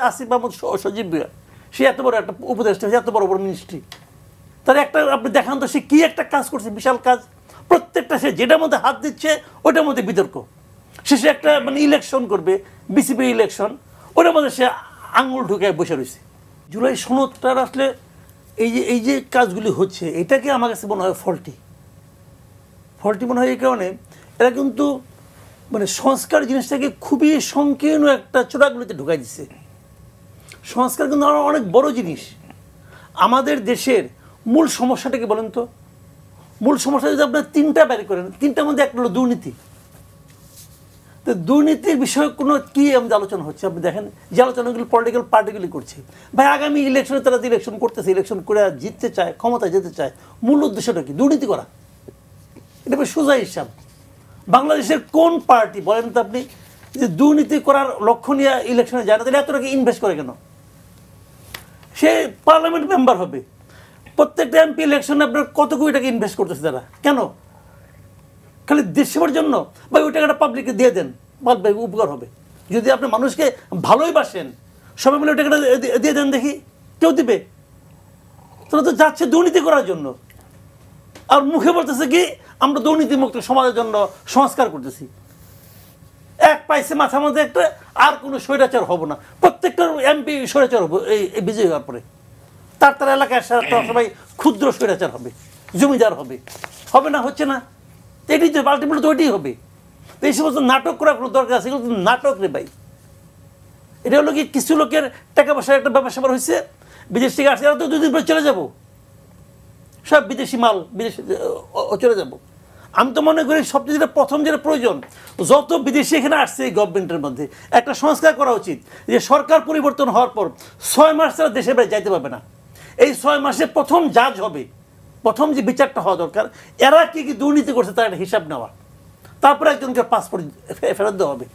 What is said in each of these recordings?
আসিফ মাহমুদ সজীব ভুঁইয়া সে এত বড় একটা উপদেষ্টা, এত বড় বড় মিনিস্ট্রি, তার একটা আপনি দেখান তো সে কি একটা কাজ করছে, বিশাল কাজ। প্রত্যেকটা সে যেটার মধ্যে হাত দিচ্ছে ওটার মধ্যে বিতর্ক। শেষে একটা ইলেকশন করবে, বিসিবি ইলেকশন, ওটার মধ্যে সে আঙুল ঢুকে বসে রয়েছে। জুলাই সনদটার আসলে এই যে কাজগুলি হচ্ছে, এটাকে আমার কাছে মনে হয় ফল্টি মনে হয়। এই কারণে এরা কিন্তু সংস্কার জিনিসটাকে খুবই সংকীর্ণ একটা চোরাগুলিতে ঢুকাই দিচ্ছে। সংস্কার কিন্তু অনেক বড় জিনিস। আমাদের দেশের মূল সমস্যাটাকে বলেন তো, মূল সমস্যা যদি আপনার তিনটা বের করেন, তিনটার মধ্যে একটা হলো দুর্নীতি। তো দুর্নীতির বিষয়ে কোনো কি আমাদের আলোচনা হচ্ছে? আপনি দেখেন যে আলোচনাগুলো পলিটিক্যাল পার্টিগুলি করছে। ভাই আগামী ইলেকশনে তারা ইলেকশন করতেছে, ইলেকশন করে জিততে চায়, ক্ষমতায় যেতে চায়, মূল উদ্দেশ্যটা কি? দুর্নীতি করা। এটা সোজা হিসাব। বাংলাদেশের কোন পার্টি বলেন তো আপনি যে দুর্নীতি করার লক্ষ্য নিয়ে ইলেকশনে যায় না? তাহলে এত টাকা ইনভেস্ট করে কেন? সে পার্লামেন্ট মেম্বার হবে, প্রত্যেকটা এমপি ইলেকশনে আপনার কত কোটি টাকা ইনভেস্ট করতেছে তারা, কেন? খালি দেশ সেবার জন্য? বা ওই টাকাটা পাবলিককে দিয়ে দেন, উপকার হবে। যদি আপনি মানুষকে ভালোই বাসেন, সবাই মিলে ওই টাকাটা দিয়ে দেন, দেখি কেউ দিবে? তারা তো যাচ্ছে দুর্নীতি করার জন্য, আর মুখে বলতেছে কি আমরা দুর্নীতিমুক্ত সমাজের জন্য সংস্কার করতেছি। এক পাইছে মাথা মধ্যে একটা, আর কোনো স্বৈরাচার হবো না, প্রত্যেকটা এমপি স্বৈরাচার হবো এই বিজয়ী হওয়ার পরে। তার এলাকায় সবাই ক্ষুদ্র স্বৈরাচার হবে, জমিদার হবে, হবে না? হচ্ছে না? এটি তো আলটিমেটলি তো ওইটাই হবে। তো এই সমস্ত নাটক করার কোনো দরকার আছে? এগুলো নাটক রে ভাই। এটা হলো কি কিছু লোকের টাকা পয়সার একটা ব্যাপার স্যাপার হয়েছে, বিদেশ থেকে আসছে, তো 2 দিন পরে চলে যাবো, সব বিদেশি মাল বিদেশে চলে যাব। আমি তো মনে করি সবচেয়ে যেটা প্রথম যেটা প্রয়োজন, যত বিদেশি এখানে আসছে এই গভর্নমেন্টের মধ্যে একটা সংস্কার করা উচিত, যে সরকার পরিবর্তন হওয়ার পর 6 মাস তারা দেশের বাইরে যাইতে পারবে না। এই 6 মাসে প্রথম জাজ হবে, প্রথম যে বিচারটা হওয়া দরকার, এরা কি কি দুর্নীতি করছে তার একটা হিসাব নেওয়া, তারপরে একজনকে পাসপোর্ট ফেরত দেওয়া হবে।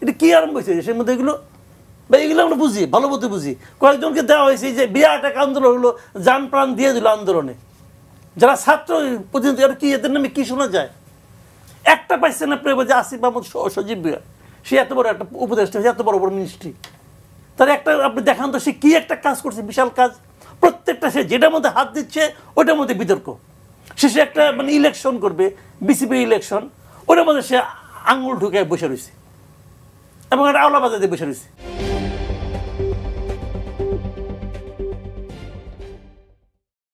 এটা কি আরম্ভ হয়েছে দেশের মধ্যে? এগুলো বা এগুলো আমরা বুঝি, ভালো মতো বুঝি। কয়েকজনকে দেওয়া হয়েছে, যে বিরাট একটা আন্দোলন হলো, যান প্রাণ দিয়ে দিল আন্দোলনে, যারা ছাত্র প্রতিনিধি, আর কি এদের নামে কি শোনা যায়? একটা পাইছেন আপনি যে আসিফ মাহমুদ সজীব ভুঁইয়া, সে এত বড় একটা উপদেষ্টা, এত বড় বড় মিনিস্ট্রি, তার একটা আপনি দেখান তো সে কি একটা কাজ করছে, বিশাল কাজ। প্রত্যেকটা সে যেটার মধ্যে হাত দিচ্ছে ওটার মধ্যে বিতর্ক। শেষে একটা ইলেকশন করবে, বিসিবি ইলেকশন, ওটার মধ্যে সে আঙুল ঢুকে বসে রয়েছে এবং একটা আওলা বাজাতে বসে রয়েছে।